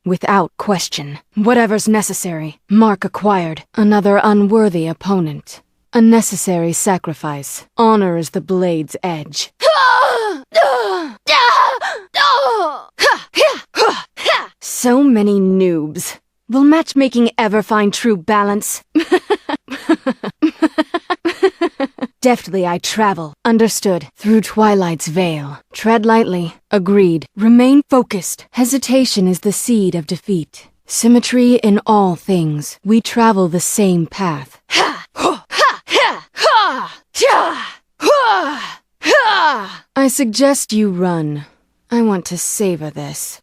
Without question. Whatever's necessary. Mark acquired. Another unworthy opponent. A necessary sacrifice. Honor is the blade's edge. So many noobs. Will matchmaking ever find true balance? Deftly I travel, understood, through Twilight's veil. Tread lightly, agreed. Remain focused. Hesitation is the seed of defeat. Symmetry in all things. We travel the same path. I suggest you run. I want to savor this.